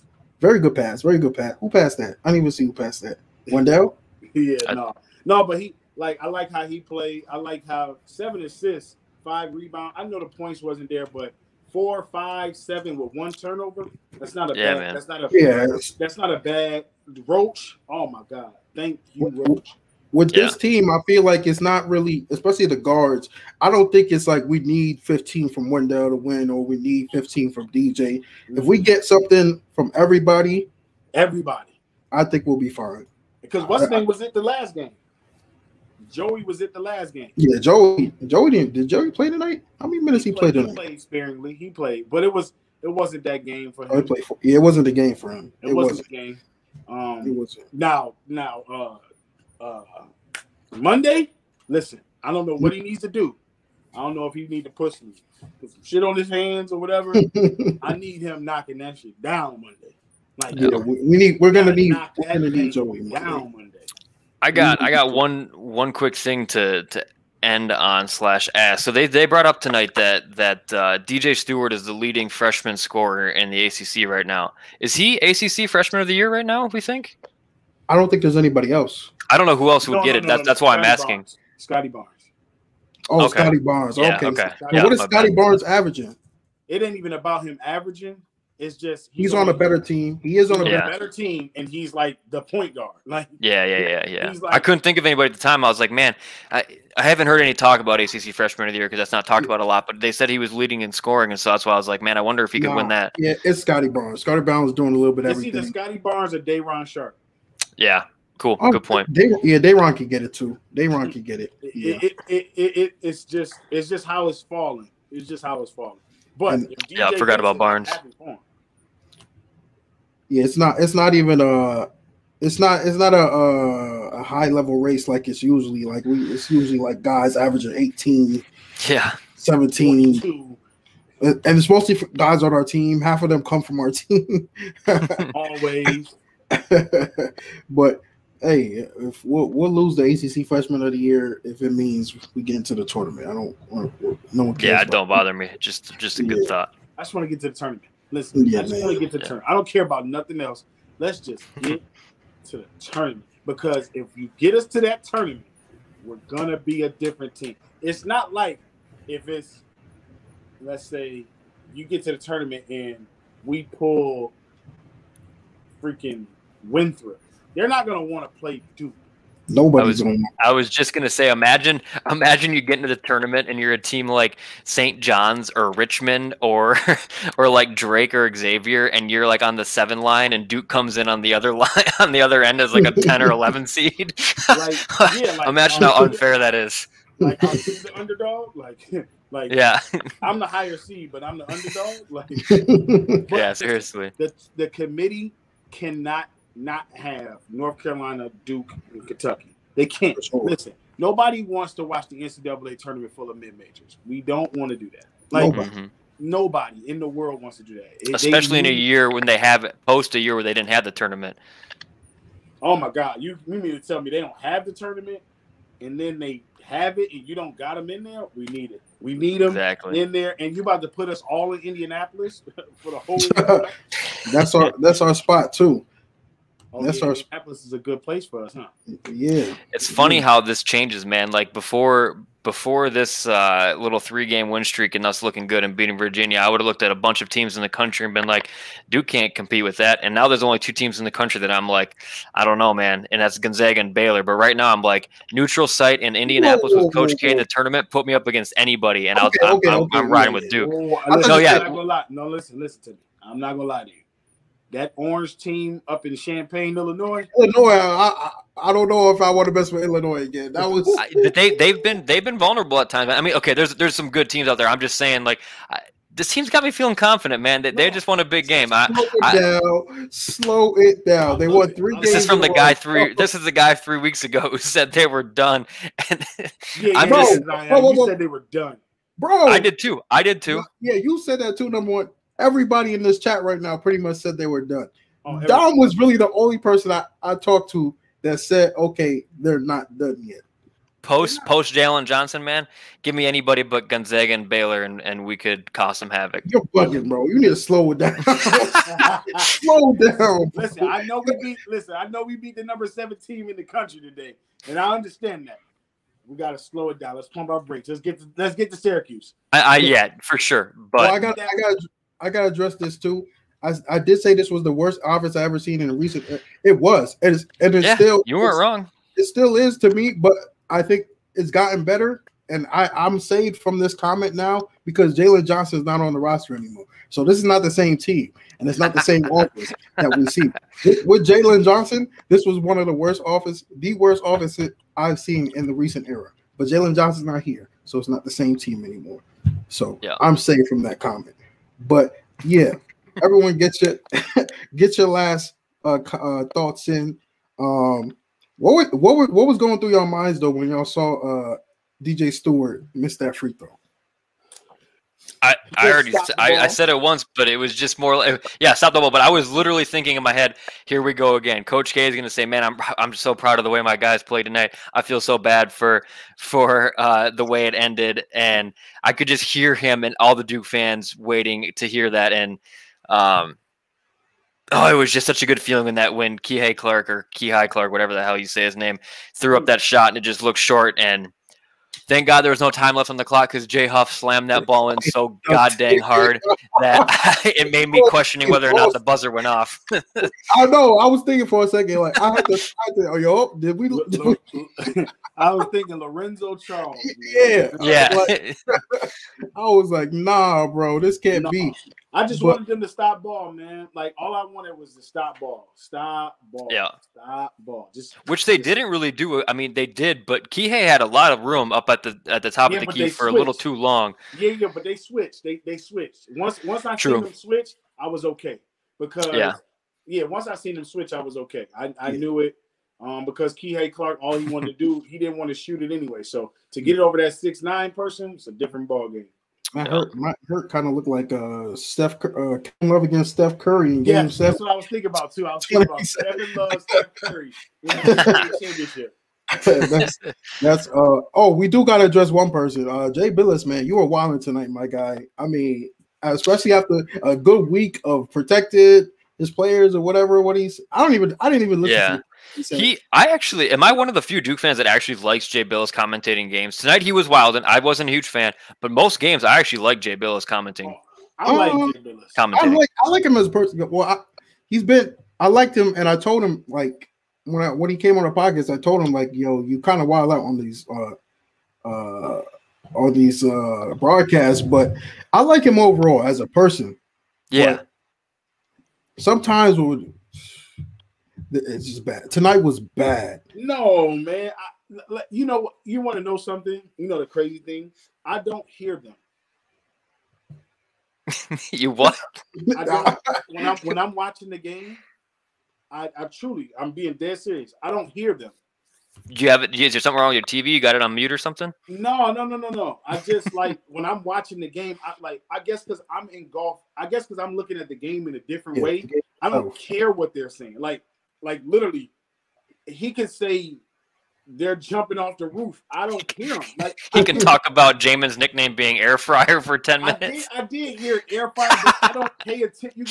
Very good pass. Very good pass. Who passed that? I didn't even see who passed that. Wendell? No, but I like how he played. I like how 7 assists, 5 rebounds. I know the points wasn't there, but 4, 5, 7 with 1 turnover. That's not a bad. Man. That's not a bad. Roach. Oh my God. Thank you, Roach. With this team, I feel like it's not really, especially the guards. I don't think it's like we need 15 from Wendell to win, or we need 15 from DJ. If we get something from everybody, I think we'll be fine. Because what's his name was at the last game? Joey was at the last game. Yeah, Joey didn't. Did Joey play tonight? How many minutes he played tonight? He played sparingly. He played, but it wasn't that game for him. It wasn't the game for him. It wasn't the game. Now, Monday. Listen, I don't know what he needs to do. I don't know if he need to put some shit on his hands or whatever. I need him knocking that shit down Monday. Like, we're gonna need Joey down Monday. I got one quick thing to end on / ask. So they brought up tonight that DJ Stewart is the leading freshman scorer in the ACC right now. Is he ACC Freshman of the Year right now? We think. I don't think there's anybody else. I don't know who else would get it. That's why I'm asking. Scotty Barnes. Oh, okay. Scotty Barnes. Yeah, okay. Yeah, what is Scotty Barnes averaging? It ain't even about him averaging. It's just he's on a better team. He is on a better team, and he's like the point guard. Like yeah. I couldn't think of anybody at the time. I was like, man, I haven't heard any talk about ACC Freshman of the Year because that's not talked about a lot. But they said he was leading in scoring, and so that's why I was like, man, I wonder if he could win that. Yeah, it's Scotty Barnes. Scotty Barnes is doing a little bit of everything. It's either Scotty Barnes or Day'Ron Sharp. Yeah. Cool. Good point. Day'Ron can get it too. Day'ron can get it. Yeah. It's just how it's falling. It's just how it's falling. But I forgot about Barnes. Yeah, it's not even a high level race like it's usually like it's usually like guys averaging 18, 17. 22. And it's mostly guys on our team. Half of them come from our team. Always. But hey, if we'll lose the ACC Freshman of the Year if it means we get into the tournament. I don't want no one cares. Yeah, it don't bother me. Just a good thought. I just want to get to the tournament. Listen, I just want to get to the tournament. I don't care about nothing else. Let's just get to the tournament, because if you get us to that tournament, we're gonna be a different team. It's not like if it's, let's say, you get to the tournament and we pull freaking Winthrop. They're not gonna want to play Duke. Nobody's going. I was just gonna say, imagine you get into the tournament and you're a team like St. John's or Richmond or like Drake or Xavier, and you're like on the 7 line, and Duke comes in on the other line on the other end as like a 10 or 11 seed. Imagine how unfair that is. Like, I'm the underdog. Like yeah, I'm the higher seed, but I'm the underdog. Like, yeah, seriously. The committee cannot not have North Carolina, Duke, and Kentucky. They can't. Listen, nobody wants to watch the NCAA tournament full of mid-majors. We don't want to do that. Like, nobody in the world wants to do that. Especially in a year when they have post a year where they didn't have the tournament. Oh my God! You mean to tell me they don't have the tournament, and then they have it, and you don't got them in there? We need it. We need them in there, and you about to put us all in Indianapolis for the whole year? That's our spot too. Oh, that's Indianapolis is a good place for us, huh? Yeah. It's funny how this changes, man. Like before this little 3-game win streak and us looking good and beating Virginia, I would have looked at a bunch of teams in the country and been like, Duke can't compete with that. And now there's only 2 teams in the country that I'm like, I don't know, man. And that's Gonzaga and Baylor. But right now I'm like, neutral site in Indianapolis with Coach K in the tournament, put me up against anybody, and I'm riding with Duke. Listen to me. I'm not gonna lie to you. That orange team up in Champaign, Illinois. I don't know if I want to mess with Illinois again. That was they've been vulnerable at times. I mean, okay, there's some good teams out there. I'm just saying, like, this team's got me feeling confident, man. They just won a big game. Slow it down. They won 3 games. This is from the guy 3. This is the guy 3 weeks ago who said they were done. And you said they were done, bro. I did too. Yeah, you said that too. Number one. Everybody in this chat right now pretty much said they were done. Dom was really the only person I talked to that said, okay, they're not done yet. Post Jalen Johnson, man, give me anybody but Gonzaga and Baylor, and we could cause some havoc. You're bugging, bro. You need to slow it down. Slow down. Listen, I know we beat the number 7 team in the country today, and I understand that. We got to slow it down. Let's pump our brakes. Let's get to Syracuse. Yeah, for sure. But well, I got to address this too. I did say this was the worst offense I ever seen in a recent. It was, and it's still. You weren't wrong. It still is to me, but I think it's gotten better. And I'm saved from this comment now because Jalen Johnson is not on the roster anymore. So this is not the same team, and it's not the same offense that we see with Jalen Johnson. This was one of the worst offense I've seen in the recent era. But Jalen Johnson's not here, so it's not the same team anymore. So I'm saved from that comment. But yeah, everyone get your last thoughts in. What was going through your minds though when y'all saw DJ Stewart miss that free throw? I said it once, but it was just more stop the ball. But I was literally thinking in my head, here we go again. Coach K is going to say, man, I'm so proud of the way my guys played tonight. I feel so bad for the way it ended, and I could just hear him and all the Duke fans waiting to hear that. And it was just such a good feeling when Kihei Clark, whatever the hell you say his name, threw up that shot and it just looked short. And thank God there was no time left on the clock because Jay Huff slammed that ball in so god dang hard that it made me questioning whether or not the buzzer went off. I know. I was thinking for a second, like I had to did we? I was thinking Lorenzo Charles. Yeah. Yeah. I was like, nah, bro, this can't be. I just wanted them to stop ball, man. Like all I wanted was to stop ball. Stop ball. Yeah. Stop ball. Which they didn't really do. I mean, they did, but Kihei had a lot of room up at the top of the key for a little too long. Yeah, but they switched. They switched. Once I seen them switch, I was okay. Because once I seen them switch, I was okay. I knew it. Because Kihei Clark, all he wanted to do, he didn't want to shoot it anyway. So to get it over that 6'9" person, it's a different ball game. My hurt kind of looked like Kevin Love against Steph Curry in Game 7. That's what I was thinking about too. I was thinking about Kevin Love, Steph Curry in the championship. We do gotta address one person. Jay Billis, man, you were wilding tonight, my guy. I mean, especially after a good week of protected his players or whatever. I didn't even listen to it. Am I one of the few Duke fans that actually likes Jay Billis commentating games? Tonight he was wild, and I wasn't a huge fan, but most games I actually like Jay Billis commenting. I like Jay Billis. Commentating. I like him as a person. Well, I liked him, and I told him like when he came on the podcast, I told him like, yo, you kind of wild out on these broadcasts, but I like him overall as a person. Yeah. But sometimes it's just bad. Tonight was bad. No, man. You want to know something? You know the crazy thing? I don't hear them. You what? When I'm watching the game, I'm being dead serious. I don't hear them. Do you have it? Is there something wrong with your TV? You got it on mute or something? No. I just like when I'm watching the game. I guess because I'm engulfed. I guess because I'm looking at the game in a different way. I don't care what they're saying. Like literally, he could say they're jumping off the roof. I don't hear him. Like he can talk about Jamin's nickname being air fryer for 10 minutes. I did hear air fryer, but I don't pay attention.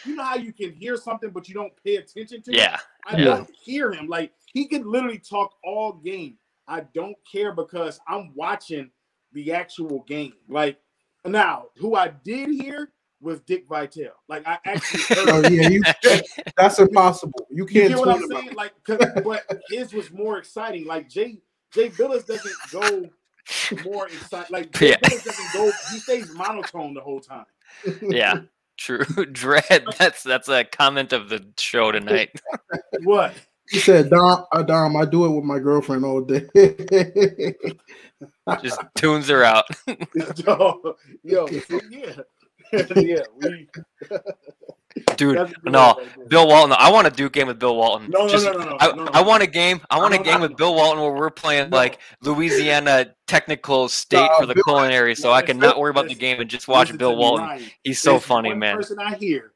You know how you can hear something but you don't pay attention to it? I don't hear him. Like he can literally talk all game. I don't care because I'm watching the actual game. Like now, who I did hear was Dick Vitale. Like I actually heard that's impossible. You can't. You get what I'm saying? Like, but his was more exciting. Like Jay Billis doesn't go more exciting. Like Jay Billis doesn't go. He stays monotone the whole time. Yeah, true. Dread. That's a comment of the show tonight. What? He said, Dom, I do it with my girlfriend all day. Just tunes her out. Dude, no, Bill Walton. I want a Duke game with Bill Walton. No. I want a game. I want a game with Bill Walton where we're playing like Louisiana Technical State for the culinary, so I can not worry about the game and just watch Bill Walton. He's so funny, man. Person I hear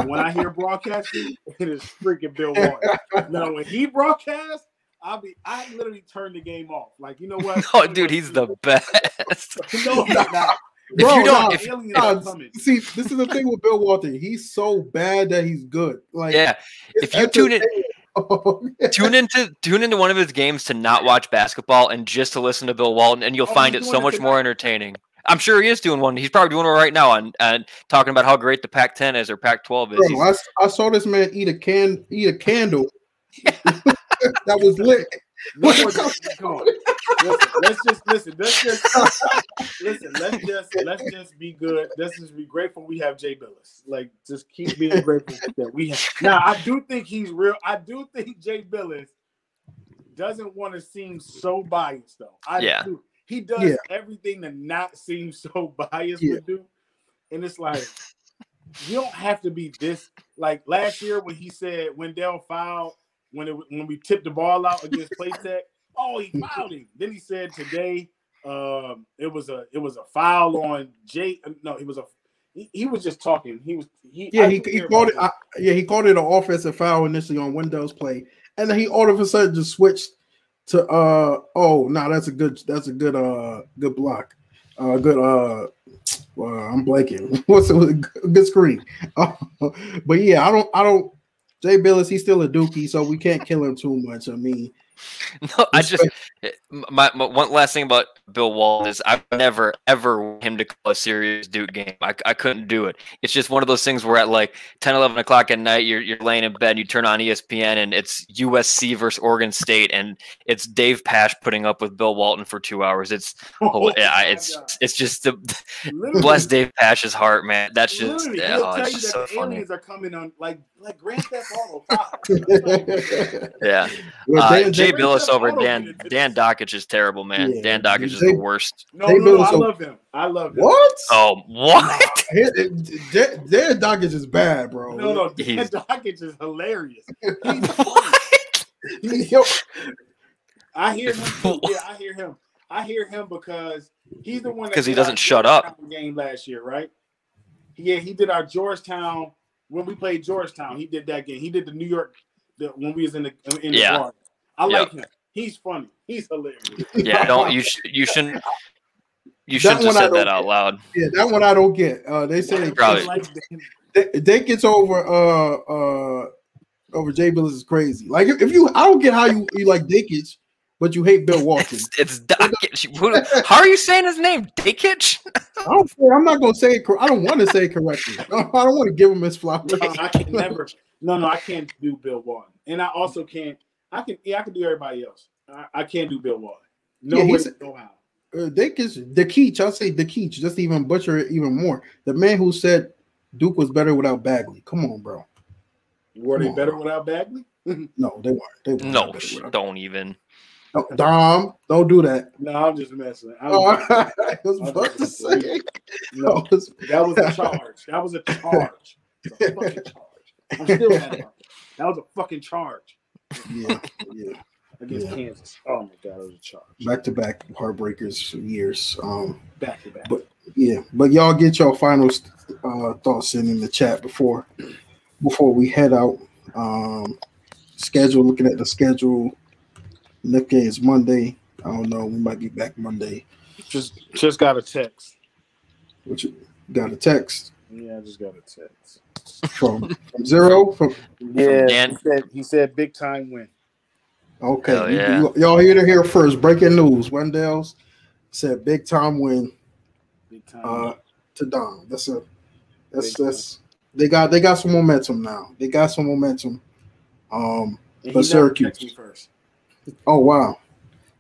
when I hear broadcasting, it is freaking Bill Walton. Now, when he broadcasts, I literally turn the game off. Like, you know what? Oh, dude, he's the best. No, he's not. See, this is the thing with Bill Walton. He's so bad that he's good. Like, if you tune into one of his games to not watch basketball and just to listen to Bill Walton, and you'll find it so much more entertaining. I'm sure he is doing one. He's probably doing one right now and talking about how great the Pac-10 is or Pac-12 is. Bro, I saw this man eat a candle that was lit. Come on. Listen. Let's just be good. Let's just be grateful we have Jay Billis. Like, just keep being grateful that we have. Now, I do think he's real. I do think Jay Billis doesn't want to seem so biased, though. Do. He does everything to not seem so biased with Duke. And it's like, you don't have to be this. like last year when he said Wendell fouled when we tipped the ball out against Playtech. Oh, he fouled him. Then he said today it was a foul on Jay. No, it was he was just talking. He called it. He called it an offensive foul initially on Wendell's play, and then he all of a sudden just switched to that's a good block. I'm blanking. What's it? Good screen. But yeah, I don't. Jay Billis, he's still a dookie, so we can't kill him too much. I mean, no, my one last thing about Bill Walton is I've never ever want him to call a serious Duke game. I couldn't do it. It's just one of those things where at like 10, 11 o'clock at night, you're laying in bed, you turn on ESPN, and it's USC versus Oregon State, and it's Dave Pasch putting up with Bill Walton for 2 hours. It's just the bless Dave Pasch's heart, man. That's just it's just so funny. Aliens are coming on like Grand Theft Auto 5. Yeah. Jay Billis over Dan Dockich is terrible, man. Yeah. Dan Dockich is the worst. No, I love him. What? Oh, what? Dan Dockich is bad, bro. No, Dan Dockich is hilarious. I hear him too. Yeah, I hear him. I hear him because he's the one because he doesn't shut up. Game last year, right? Yeah, he did our Georgetown when we played Georgetown. He did that game. He did the New York when we was in the bar. I like him. He's funny. He's hilarious. Yeah, you shouldn't have said that out loud. Yeah, that one I don't get. They say they gets over Jay Billis is crazy. Like if you, I don't get how you like Dakich, but you hate Bill Walton. It's Dakich. How are you saying his name? Dakich? I'm not gonna say it. I don't want to say it correctly. I don't want to give him his flowers. No, I can never. No, I can't do Bill Walton, and I also can't. I can do everybody else. I can't do Bill Walton. No way, no how. Dakich, I'll say Dakich, just to even butcher it even more. The man who said Duke was better without Bagley. Come on, bro. Were they better without Bagley? No, they weren't. No, don't even. No, Dom, don't do that. No, I'm just messing. I was about to say. No, that was a charge. That was a charge. A fucking charge. I'm still mad about that was a fucking charge. Yeah. Against Kansas. Oh my God, it was a charge. Back-to-back heartbreakers for years. Back-to-back. But y'all get your final thoughts in the chat before we head out. Looking at the schedule. Next game is Monday. I don't know. We might be back Monday. Just got a text. What you got a text? Yeah, I just got a text. From Zero? Yeah, he said big time win. Okay. Y'all hear to hear first. Breaking news. Wendell's said big time win. Big time to Don. That's they got some momentum now. They got some momentum. But Syracuse first. Oh wow.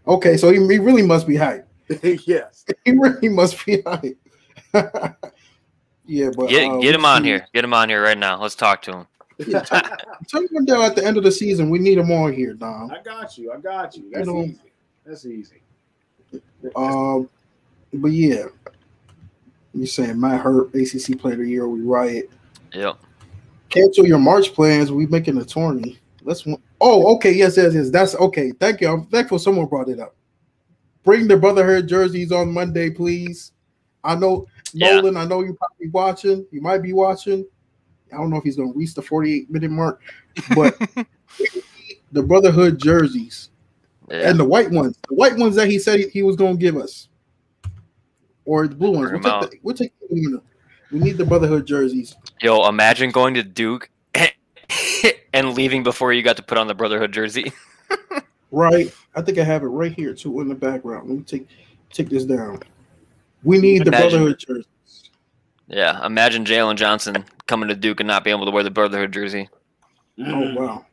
Okay, so he really must be hyped. Yes. He really must be hyped. Yeah, but get him on here. Get him on here right now. Let's talk to him. Yeah, tell him down at the end of the season. We need him on here, Don. I got you. That's easy. But yeah, you saying Matt Hurt, ACC Player of the Year, we riot. Yep. Cancel your March plans. We making a tourney. Okay. Yes. That's okay. Thank you. I'm thankful someone brought it up. Bring the Brotherhood jerseys on Monday, please. I know, Nolan, I know you're probably watching. You might be watching. I don't know if he's going to reach the 48-minute mark, but the Brotherhood jerseys and the white ones that he said he was going to give us, or the blue ones. We'll take we need the Brotherhood jerseys. Yo, imagine going to Duke and leaving before you got to put on the Brotherhood jersey. Right. I think I have it right here too in the background. Let me take this down. We need the Brotherhood jerseys. Yeah, imagine Jalen Johnson coming to Duke and not being able to wear the Brotherhood jersey. Oh wow.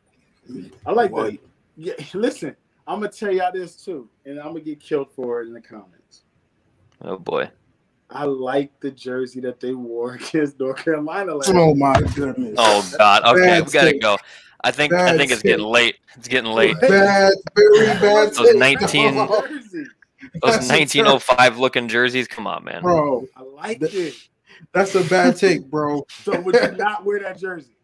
I like that. Yeah, listen, I'm gonna tell y'all this too, and I'm gonna get killed for it in the comments. Oh boy. I like the jersey that they wore against North Carolina last Oh my goodness. Oh God. Okay, we gotta go. I think it's getting late. It's getting late. Bad, very bad. Those 1905 looking jerseys. Come on, man. Bro, I like it. That's a bad take, bro. So would you not wear that jersey?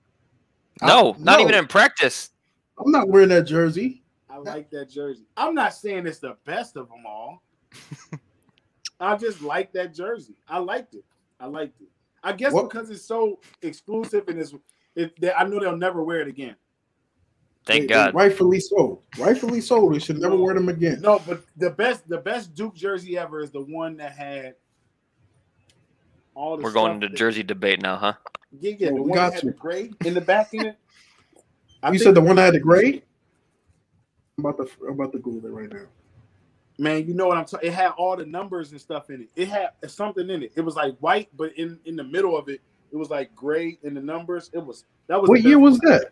No, not No. even in practice. I'm not wearing that jersey. I like that jersey. I'm not saying it's the best of them all. I just like that jersey. I liked it. I guess because it's so exclusive and I know they'll never wear it again. Thank God. Rightfully so. Rightfully so. We should never wear them again. No, but the best Duke jersey ever is the one that had all the We're going into jersey debate now, huh? Yeah, the one that had the gray in the back in it. You said the one that had the gray? I'm about to Google it right now. Man, you know what I'm talking. It had all the numbers and stuff in it. It had something in it. It was like white, but in the middle of it, it was like gray in the numbers. What year was that?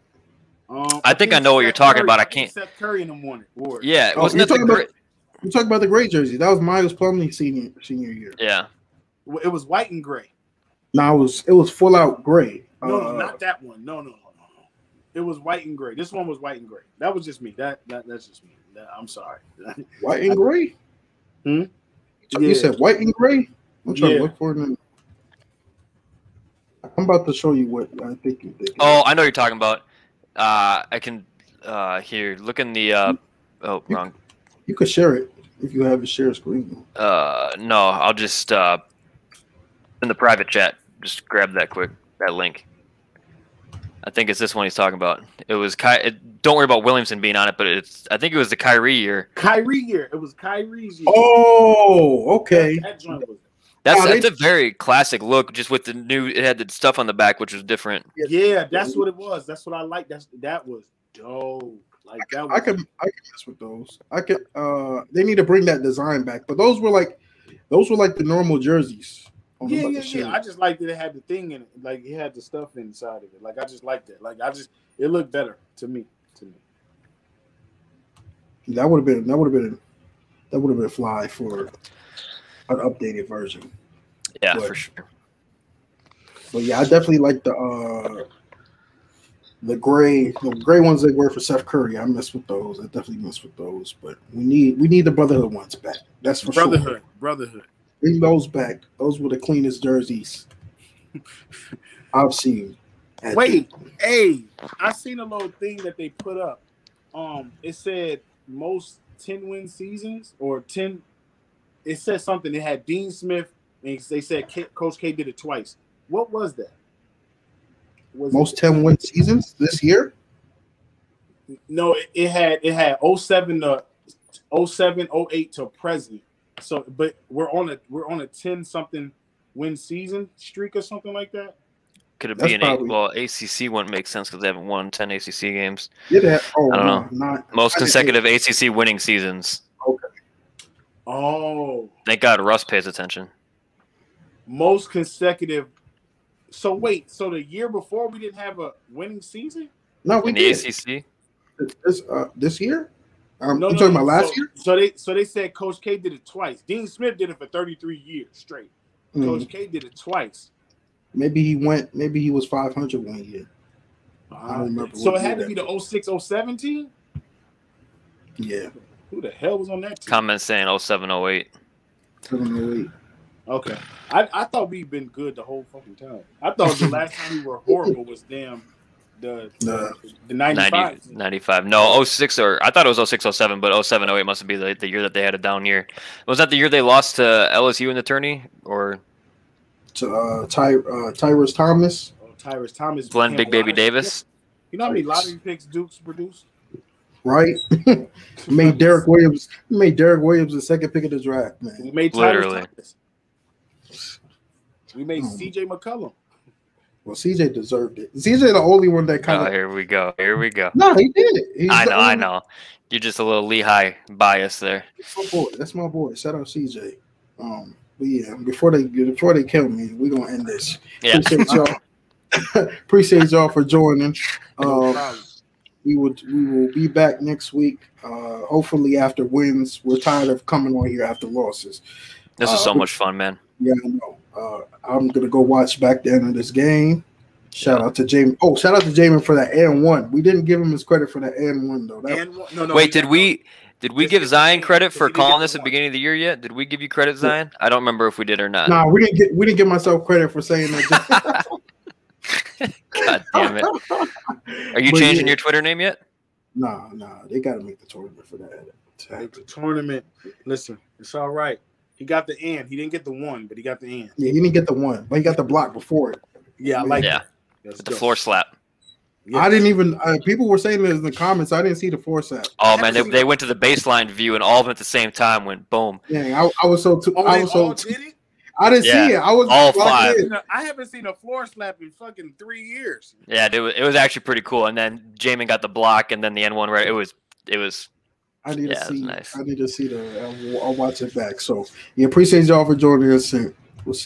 I think I know what you're talking about. I can't. Seth Curry in the morning. Yeah, it wasn't you're talking about the gray jersey. That was Miles Plumlee senior year. Yeah, it was white and gray. No, it was full out gray. No, not that one. No. It was white and gray. This one was white and gray. That was just me. That's just me. I'm sorry. White and gray? You said white and gray? I'm trying to look for it now. I'm about to show you what I think you did. Oh, I know what you're talking about. I can here. Look in the wrong. You could share it if you have a share screen. No, I'll just in the private chat. Just grab that link. I think it's this one he's talking about. It was don't worry about Williamson being on it, but I think it was the Kyrie year. It was Kyrie's year. Oh, okay. That's a very classic look, just with the new. It had the stuff on the back, which was different. Yeah, that's what it was. That's what I like. That was dope. Like that. I can mess with those. They need to bring that design back, but those were like the normal jerseys. Yeah. I just liked that it had the thing in it. Like it had the stuff inside of it. Like I just liked it. Like it looked better to me. That would have been fly for an updated version. Yeah, for sure. But yeah, I definitely like the gray ones they wear for Seth Curry. I mess with those. I definitely mess with those. But we need the Brotherhood ones back. That's for sure. Brotherhood. Bring those back. Those were the cleanest jerseys I've seen. Wait, I seen a little thing that they put up. It said most 10-win seasons or 10. It said something. It had Dean Smith, and they said Coach K did it twice. What was that? Most 10-win seasons this year? No, it had 07 to 07, 08 to present. So, but we're on a 10-something win season streak or something like that. Could it be ACC wouldn't make sense because they haven't won 10 ACC games. I don't know. Most consecutive ACC winning seasons. Okay. Oh. Thank God Russ pays attention. Most consecutive. So wait, so the year before we didn't have a winning season? No, we did. The ACC? This year? You talking about last year? So they said Coach K did it twice. Dean Smith did it for 33 years straight. Coach K did it twice. Maybe he was 500 one year. I don't remember. So it had to be the 06-07 team? Yeah. Who the hell was on that team? Comment saying 07-08. 07-08. Okay. I thought we'd been good the whole fucking time. I thought the last time we were horrible was the 95. 95. No, 06 I thought it was 06-07, but 07-08 must be the year that they had a down year. Was that the year they lost to LSU in the tourney or to Tyrus Thomas? Tyrus Thomas. Glenn Big Baby Davis. You know how many lottery picks Duke's produced? Right? made Derek Williams the second pick of the draft, man. We made literally. Thomas. We made CJ McCollum. Well, CJ deserved it. CJ the only one that kind of. Oh, here we go. No, he did it. I know. You're just a little Lehigh bias there. That's my boy. Shout out CJ. But yeah, before they kill me, we're gonna end this. Yeah. Appreciate y'all for joining. We will be back next week. Hopefully after wins. We're tired of coming on here after losses. This is so much fun, man. Yeah, I know. I'm gonna go watch back the end of this game. Shout out to Jamin. Oh, shout out to Jamin for that and one. We didn't give him his credit for that and one though. No. Wait, did we give Zion credit for calling this at the beginning of the year yet? Did we give you credit, Zion? I don't remember if we did or not. No, we didn't give myself credit for saying that. God damn it. Are you changing your Twitter name yet? Nah. They got to make the tournament for that. Make the tournament. Listen, it's all right. He got the end. He didn't get the one, but he got the end. Yeah, he didn't get the one, but he got the block before it. Yeah, I like that. With the floor slap. Yes. I didn't even. People were saying this in the comments. I didn't see the floor slap. Oh man, they went to the baseline view and all of them at the same time went boom. Yeah, I was so. I was so. Did it? I didn't see it. I was all five. I haven't seen a floor slap in fucking 3 years. Yeah, it was actually pretty cool. And then Jamin got the block, and then the N1 right. It was. I need to see. Nice. I need to see I'll watch it back. So, appreciate y'all for joining us.